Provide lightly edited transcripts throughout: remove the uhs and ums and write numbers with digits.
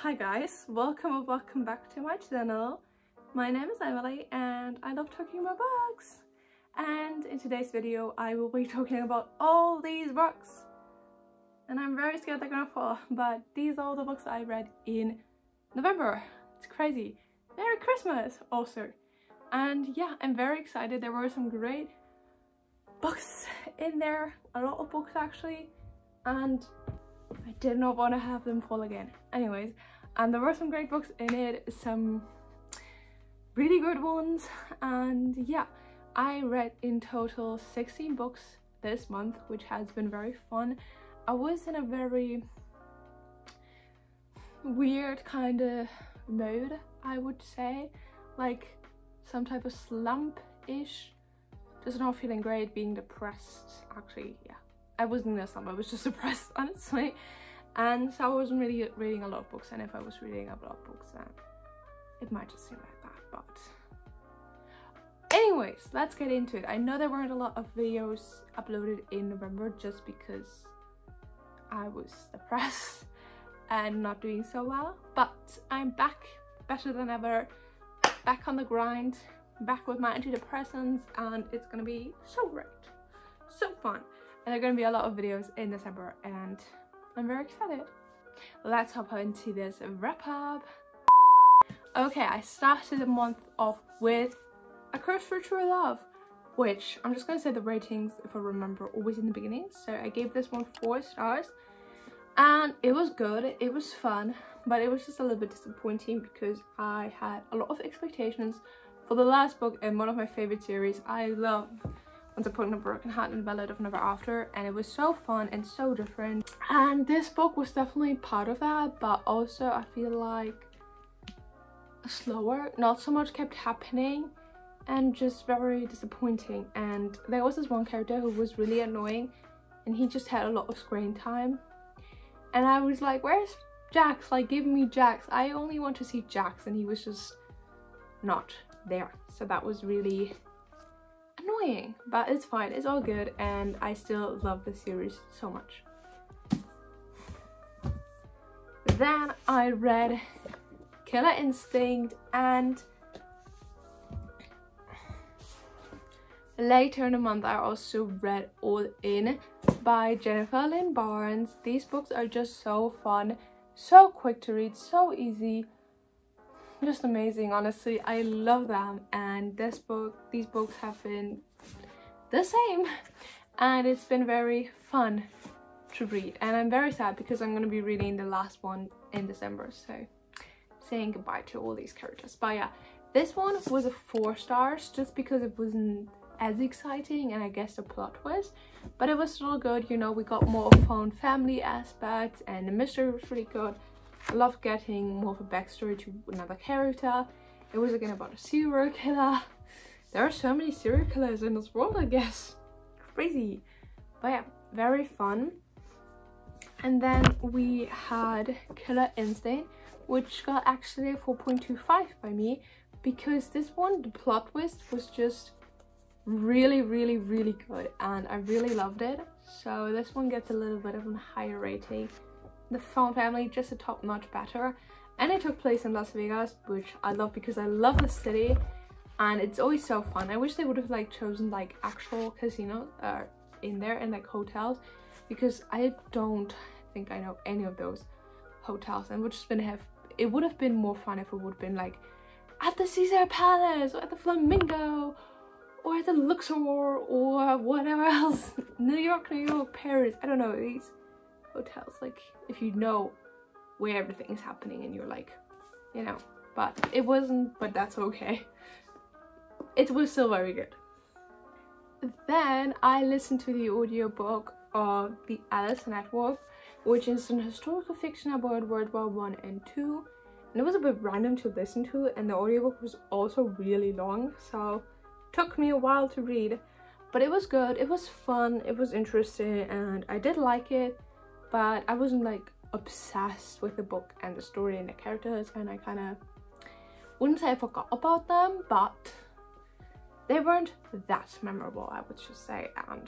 Hi guys, welcome back to my channel. My name is Emily and I love talking about books. And in today's video I will be talking about all these books. And I'm very scared they're gonna fall, but these are all the books I read in November. It's crazy. Merry Christmas also. And yeah, I'm very excited. There were some great books in there, a lot of books actually, and I did not want to have them fall again. Anyways, and there were some great books in it, some really good ones, and yeah, I read in total 16 books this month, which has been very fun. I was in a very weird kind of mode, I would say, like some type of slump-ish, just not feeling great, being depressed. Actually, yeah, I wasn't in a slump, I was just depressed, honestly. And so I wasn't really reading a lot of books, and if I was reading a lot of books then it might just seem like that. But anyways, let's get into it. I know there weren't a lot of videos uploaded in November just because I was depressed and not doing so well, but I'm back better than ever, back on the grind, back with my antidepressants, and it's gonna be so great, so fun. And there are gonna be a lot of videos in December and I'm very excited. Let's hop into this wrap up. Okay, I started the month off with A Curse for True Love, which I'm just gonna say the ratings, if I remember, always in the beginning. So I gave this one 4 stars and it was good, it was fun, but it was just a little bit disappointing because I had a lot of expectations for the last book in one of my favorite series. I love Once Upon a Broken Heart and Ballad of Never After, and it was so fun and so different, and this book was definitely part of that, but also I feel like slower, not so much kept happening and just very disappointing. And there was this one character who was really annoying and he just had a lot of screen time, and I was like, where's Jax? Like, give me Jax, I only want to see Jax, and he was just not there. So that was really annoying, but it's fine, it's all good, and I still love the series so much. Then I read Killer Instinct, and later in the month I also read All In by Jennifer Lynn Barnes. These books are just so fun, so quick to read, so easy, just amazing. Honestly, I love them, and these books have been the same, and it's been very fun to read. And I'm very sad because I'm going to be reading the last one in December, so saying goodbye to all these characters. But yeah, this one was a 4 stars just because it wasn't as exciting, and I guess the plot was, but it was still good. You know, we got more fun family aspects, and the mystery was really good. I love getting more of a backstory to another character. It was again about a serial killer. There are so many serial killers in this world, I guess. Crazy. But yeah, very fun. And then we had Killer Instinct, which got actually a 4.25 by me, because this one, the plot twist was just really good, and I really loved it. So this one gets a little bit of a higher rating. The Found Family, just a top-notch better, and it took place in Las Vegas, which I love because I love the city and it's always so fun. I wish they would have like chosen like actual casinos in there and like hotels, because I don't think I know any of those hotels, and it would have been more fun if it would have been like at the Caesar Palace or at the Flamingo or at the Luxor or whatever else. New York, Paris, I don't know, these hotels, like if you know where everything is happening and you're like, you know, but it wasn't, but that's okay. It was still very good. Then I listened to the audiobook of The Alice Network, which is an historical fiction about World War I and II, and it was a bit random to listen to, and the audiobook was also really long, so it took me a while to read, but it was good, it was fun, it was interesting, and I did like it. But I wasn't like obsessed with the book and the story and the characters, and I kind of wouldn't say I forgot about them, but they weren't that memorable, I would just say. And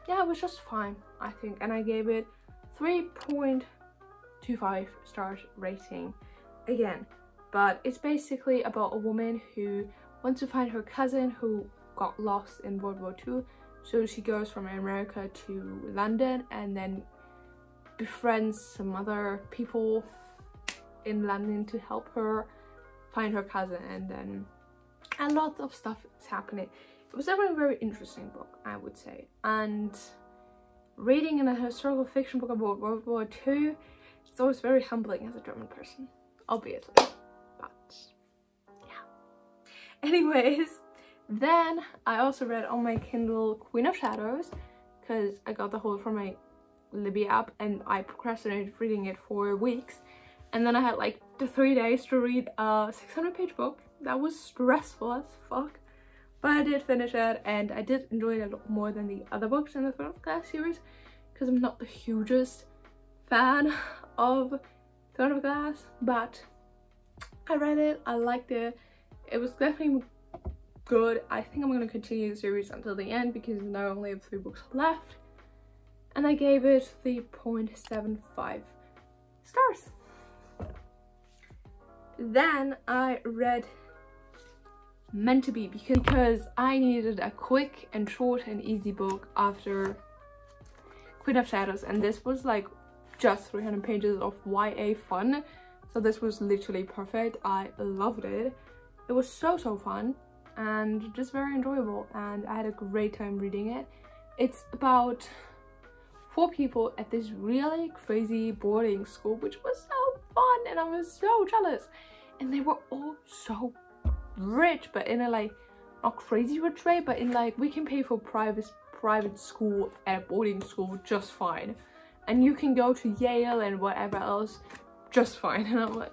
yeah, it was just fine, I think, and I gave it 3.25 to 5 stars rating again. But it's basically about a woman who wants to find her cousin who got lost in World War II. So she goes from America to London and then befriends some other people in London to help her find her cousin, and then a lot of stuff is happening. It was definitely a very interesting book, I would say, and reading in a historical fiction book about World War II, it's always very humbling as a German person, obviously, but yeah. Anyways, then I also read on my Kindle Queen of Shadows, because I got the whole from my Libby app and I procrastinated reading it for weeks, and then I had like the 3 days to read a 600-page book. That was stressful as fuck, but I did finish it and I did enjoy it a lot more than the other books in the Throne of Glass series, because I'm not the hugest fan of Throne of Glass, but I read it, I liked it, it was definitely good. I think I'm going to continue the series until the end because now I only have 3 books left, and I gave it 3.75 stars. Then I read Meant to Be because I needed a quick and short and easy book after Queen of Shadows, and this was like just 300 pages of YA fun, so this was literally perfect. I loved it. It was so fun and just very enjoyable, and I had a great time reading it. It's about 4 people at this really crazy boarding school, which was so fun, and I was so jealous, and they were all so rich, but in a like not crazy rich way, but in like we can pay for private school at a boarding school just fine, and you can go to Yale and whatever else just fine. And I'm like,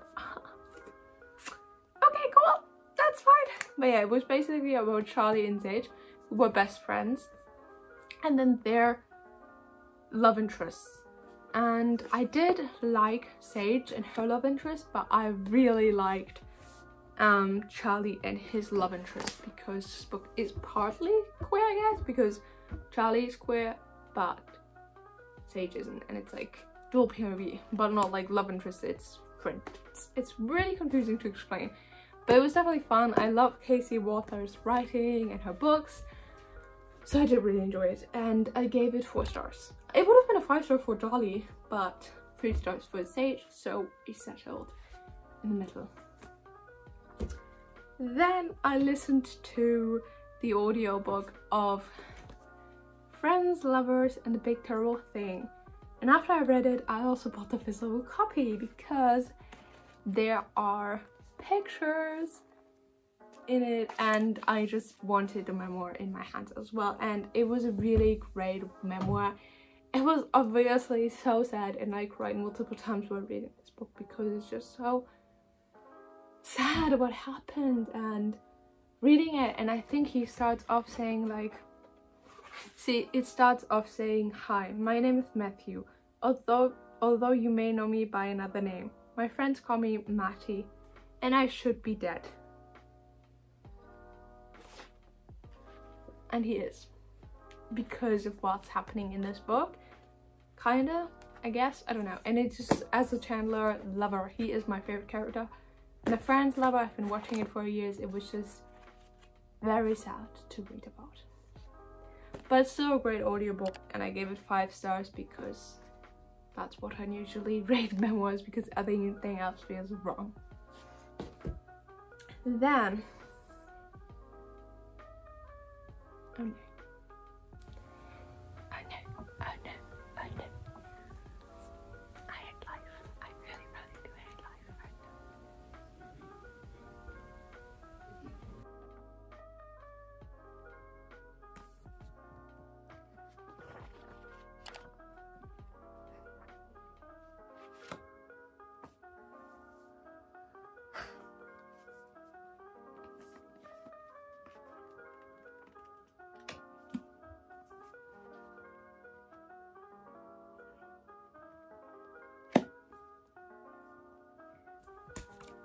okay, cool, that's fine. But yeah, it was basically about Charlie and Sage, who were best friends, and then their love interests. And I did like Sage and her love interest, but I really liked Charlie and his love interest, because this book is partly queer, I guess, because Charlie is queer but Sage isn't, and it's like dual POV, but not like love interest, it's friend. It's really confusing to explain, but it was definitely fun. I love Casey Walters' writing and her books, so I did really enjoy it, and I gave it 4 stars. It would have been a 5-star for Charlie, but 3 stars for Sage, so it settled in the middle. Then I listened to the audiobook of Friends, Lovers and the Big Terrible Thing, and after I read it I also bought the physical copy because there are pictures in it, and I just wanted the memoir in my hands as well, and it was a really great memoir. It was obviously so sad, and I cried multiple times while reading this book because it's just so sad what happened, and reading it, and I think he starts off saying like, it starts off saying, "Hi, my name is Matthew, although you may know me by another name. My friends call me Matty, and I should be dead." And he is, because of what's happening in this book, kinda, I guess, I don't know. And it's just, as a Chandler lover, he is my favorite character. And the Friends lover, I've been watching it for years. It was just very sad to read about, but it's still a great audiobook, and I gave it 5 stars because that's what I usually rate memoirs, because everything else feels wrong. Then oh no, oh no, oh no, oh no, I hate life. I really do hate life right now.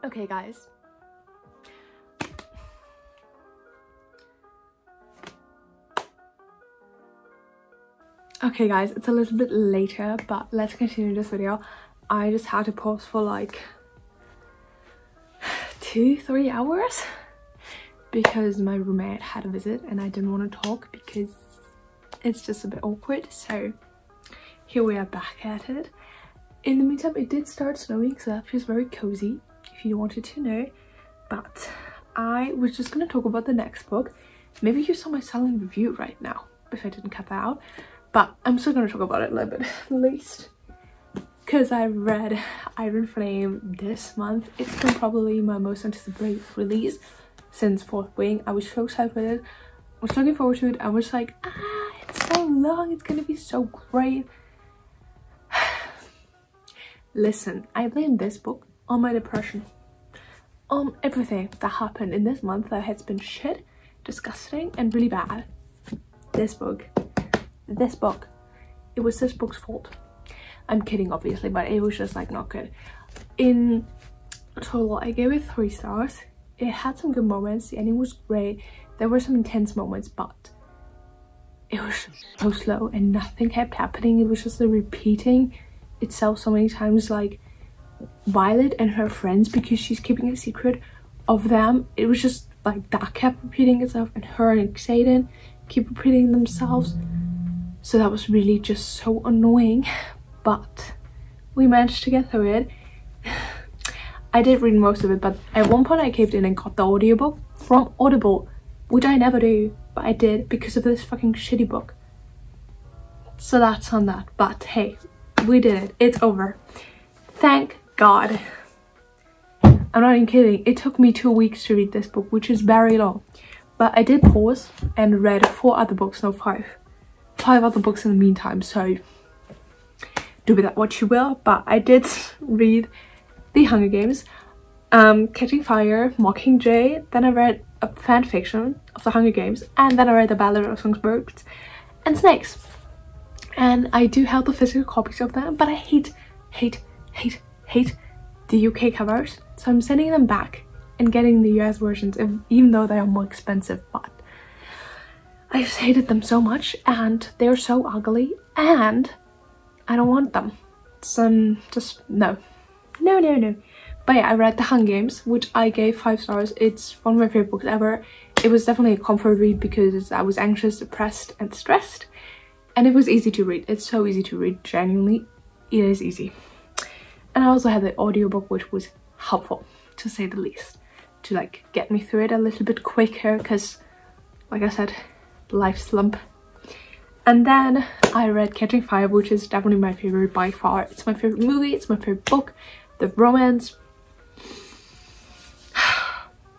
Okay guys, it's a little bit later, but let's continue this video. I just had to pause for like 2-3 hours because my roommate had a visit and I didn't want to talk because it's just a bit awkward. So here we are back at it. In the meantime, it did start snowing, so that feels very cozy if you wanted to know. But I was just going to talk about the next book. Maybe you saw my silent review right now if I didn't cut that out, but I'm still going to talk about it a little bit at least, because I read Iron Flame this month. It's been probably my most anticipated release since Fourth Wing. I was so excited with it. I was looking forward to it. I was like, it's so long, it's gonna be so great. Listen, I blame this book on my depression, on everything that happened in this month that has been shit, disgusting, and really bad. This book, it was this book's fault. I'm kidding, obviously, but it was just like not good. In total, I gave it 3 stars. It had some good moments, the ending was great, there were some intense moments, but it was so slow and nothing kept happening. It was just the repeating itself so many times, like Violet and her friends, because she's keeping a secret of them. It was just like that kept repeating itself, and her and Xaden keep repeating themselves. So that was really just so annoying, but we managed to get through it. I did read most of it, but at one point I caved in and got the audiobook from Audible, which I never do, but I did because of this fucking shitty book. So that's on that. But hey, we did it. It's over. Thank God. I'm not even kidding. It took me 2 weeks to read this book, which is very long. But I did pause and read 4 other books, no 5. 5 other books in the meantime, so do with that what you will. But I did read The Hunger Games, Catching Fire, Mockingjay, then I read a fan fiction of The Hunger Games, and then I read The Ballad of Songbirds and Snakes. And I do have the physical copies of them, but I hate the UK covers, so I'm sending them back and getting the US versions, even though they are more expensive. But I just hated them so much, and they're so ugly, and I don't want them. So just no. But yeah, I read The Hunger Games, which I gave 5 stars. It's one of my favorite books ever. It was definitely a comfort read because I was anxious, depressed, and stressed. And it was easy to read. It's so easy to read, genuinely. It is easy. And I also had the audiobook, which was helpful, to say the least. To like get me through it a little bit quicker, because like I said, life slump. And then I read Catching Fire, which is definitely my favorite by far. It's my favorite movie, it's my favorite book. The romance,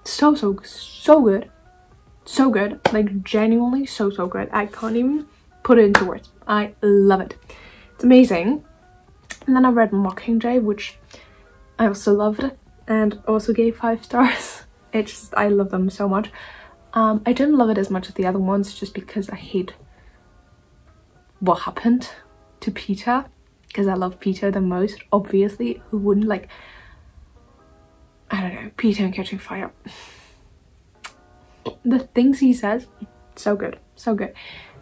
so good, so good, like genuinely so good. I can't even put it into words. I love it. It's amazing. And then I read Mockingjay, which I also loved and also gave 5 stars. It's just, I love them so much. I didn't love it as much as the other ones, just because I hate what happened to Peter, because I love Peter the most, obviously. Who wouldn't? Like, I don't know, Peter and Catching Fire. The things he says, so good, so good.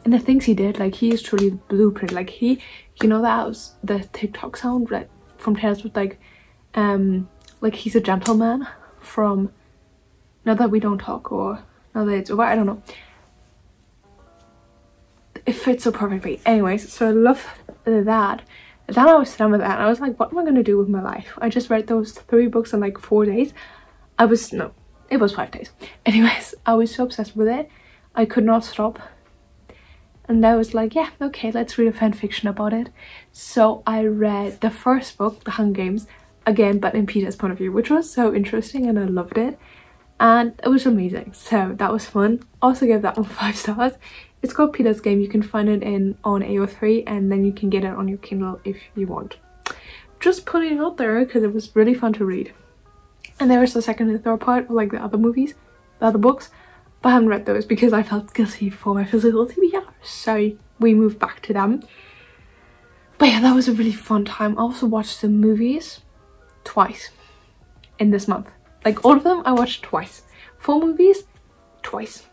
And the things he did, like, he is truly the blueprint. Like, he, you know, that was the TikTok sound, like, from Taylor Swift, like he's a gentleman from Now That We Don't Talk, or Now That It's Over, I don't know. It fits so perfectly. Anyways, so I love that. Then I was done with that, and I was like, what am I gonna do with my life? I just read those 3 books in like 4 days. It was 5 days. Anyways, I was so obsessed with it. I could not stop. And I was like, yeah, okay, let's read a fan fiction about it. So I read the first book, The Hunger Games, again, but in Peter's point of view, which was so interesting, and I loved it. And it was amazing. So that was fun. Also gave that one 5 stars. It's called Peter's Game. You can find it on AO3, and then you can get it on your Kindle if you want. Just putting it out there because it was really fun to read. And there was the second and third part of like the other movies, the other books, but I haven't read those because I felt guilty for my physical TBR, so we moved back to them. But yeah, that was a really fun time. I also watched the movies twice in this month. Like, all of them I watched twice. 4 movies, twice.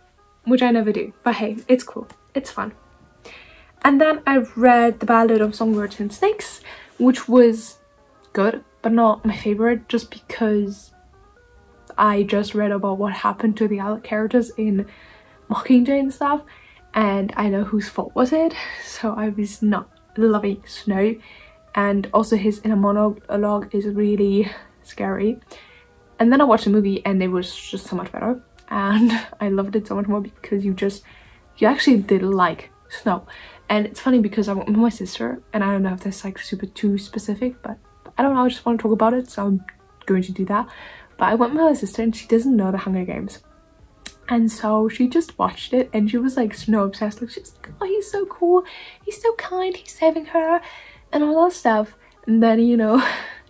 Which I never do. But hey, it's cool. It's fun. And then I read The Ballad of Songbirds and Snakes, which was good, but not my favorite, just because I just read about what happened to the other characters in Mockingjay and stuff, and I know whose fault was it, so I was not loving Snow. And also his inner monologue is really scary. And then I watched the movie and it was just so much better, and I loved it so much more because you actually did like Snow. And it's funny because I went with my sister, and I don't know if that's like super too specific, but I don't know, I just want to talk about it, so I'm going to do that. But I went with my sister and she doesn't know the Hunger Games, and so she just watched it and she was like Snow obsessed. Like she was like, oh, he's so cool, he's so kind, he's saving her and all that stuff. And then, you know,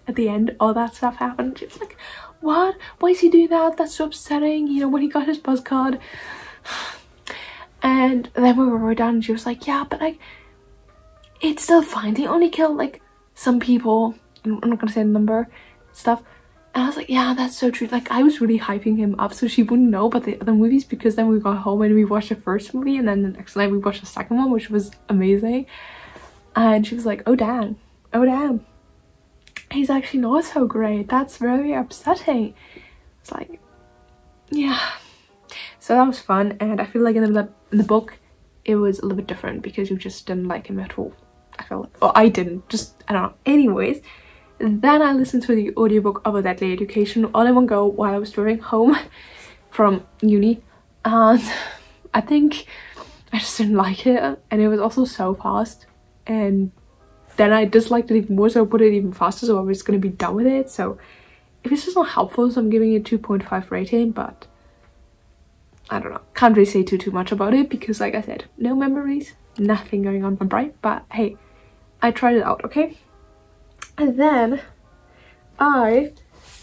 at the end all that stuff happened. She was like, what, why is he doing that, that's so upsetting, you know, when he got his buzz card. And then we were done and she was like, yeah, but like it's still fine, they only killed like some people, I'm not gonna say the number stuff. And I was like, yeah, that's so true. Like I was really hyping him up so she wouldn't know about the other movies, because then we got home and we watched the first movie, and then the next night we watched the second one, which was amazing. And she was like, oh damn, he's actually not so great, that's very upsetting. It's like, yeah. So that was fun, and I feel like in the book it was a little bit different because you just didn't like him at all. I felt like, well, I didn't, just I don't know. Anyways, then I listened to the audiobook of A Deadly Education all in one go while I was driving home from uni, and I think I just didn't like it, and it was also so fast, and then I disliked it even more, so I put it even faster so I was going to be done with it. So it was just not helpful, so I'm giving it 2.5 rating, but I don't know, can't really say too much about it because like I said, no memories, nothing going on my brain, but hey, I tried it out, okay? And then I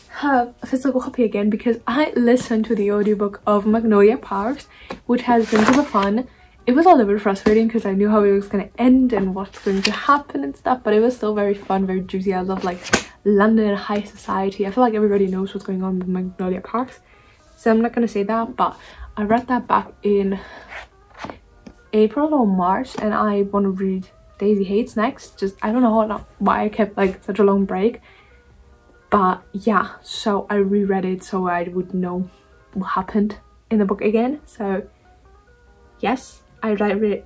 have a physical copy again because I listened to the audiobook of Magnolia Parks, which has been super fun. It was a little bit frustrating because I knew how it was going to end and what's going to happen and stuff, but it was still very fun, very juicy. I love like London high society. I feel like everybody knows what's going on with Magnolia Parks, so I'm not going to say that, but I read that back in April or March, and I want to read Daisy Hates next. Just I don't know why I kept like such a long break, but yeah, so I reread it so I would know what happened in the book again. So yes, I reread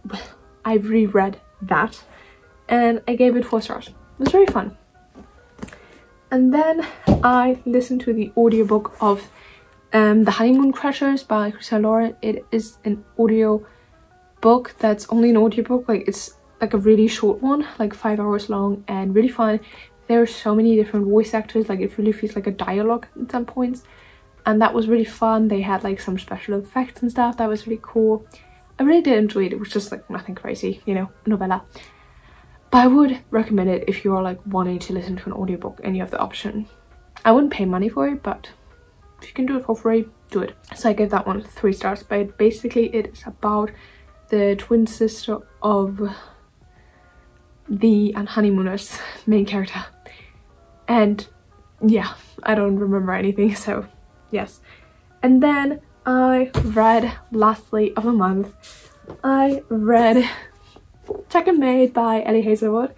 that and I gave it 4 stars. It was very fun. And then I listened to the audiobook of The Honeymoon Crushers by Christina Lauren. It is an audio book that's only an audiobook, like it's like a really short one, like 5 hours long, and really fun. There are so many different voice actors, like it really feels like a dialogue at some points, and that was really fun. They had like some special effects and stuff that was really cool. I really did enjoy it. It was just like nothing crazy, you know, novella. But I would recommend it if you're like wanting to listen to an audiobook and you have the option. I wouldn't pay money for it, but if you can do it for free, do it. So I gave that one 3 stars. But basically it is about the twin sister of the honeymooners main character, and yeah, I don't remember anything, so yes. And then I read, lastly of the month, I read Checken by Ellie Hazelwood,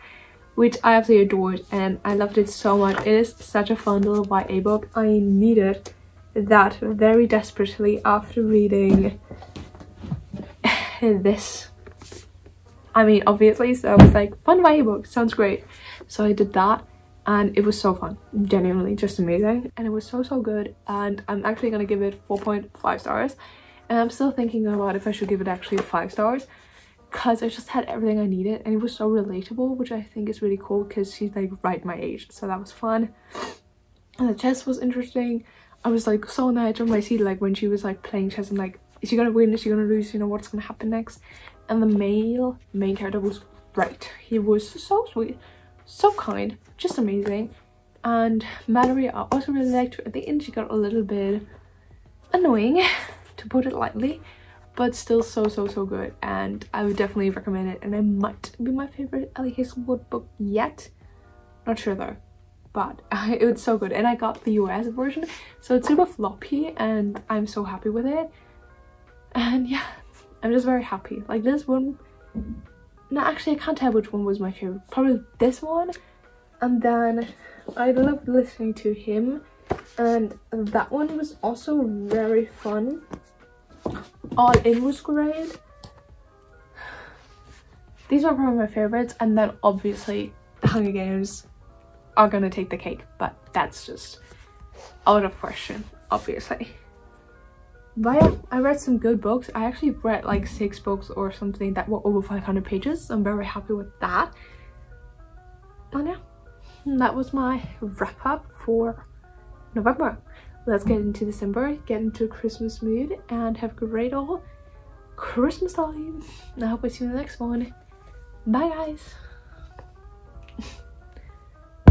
which I absolutely adored and I loved it so much. It is such a fun little YA book. I needed that very desperately after reading this. I mean, obviously, so I was like, fun YA book, sounds great. So I did that and it was so fun, genuinely just amazing, and it was so good. And I'm actually gonna give it 4.5 stars, and I'm still thinking about if I should give it actually 5 stars, because I just had everything I needed and it was so relatable, which I think is really cool because she's like right my age, so that was fun. And the chess was interesting. I was like so on the edge of my seat, like when she was like playing chess, and like, is she gonna win, is she gonna lose, you know, what's gonna happen next? And the main character was great. He was so sweet, so kind, just amazing. And Mallory, I also really liked her. At the end she got a little bit annoying, to put it lightly, but still so good, and I would definitely recommend it, and it might be my favorite Ellie Hazelwood book yet. Not sure though, but it was so good. And I got the US version, so it's super floppy and I'm so happy with it. And yeah, I'm just very happy. Like this one, no, actually I can't tell which one was my favorite. Probably this one, And then I loved listening to him, and that one was also very fun. All In was great. These are probably my favorites, and then obviously the Hunger Games are gonna take the cake, but that's just out of question, obviously. But yeah, I read some good books. I actually read like 6 books or something that were over 500 pages. I'm very happy with that. And yeah, that was my wrap up for November. Let's get into December, get into Christmas mood, and have a great old Christmas time. I hope I see you in the next one. Bye guys.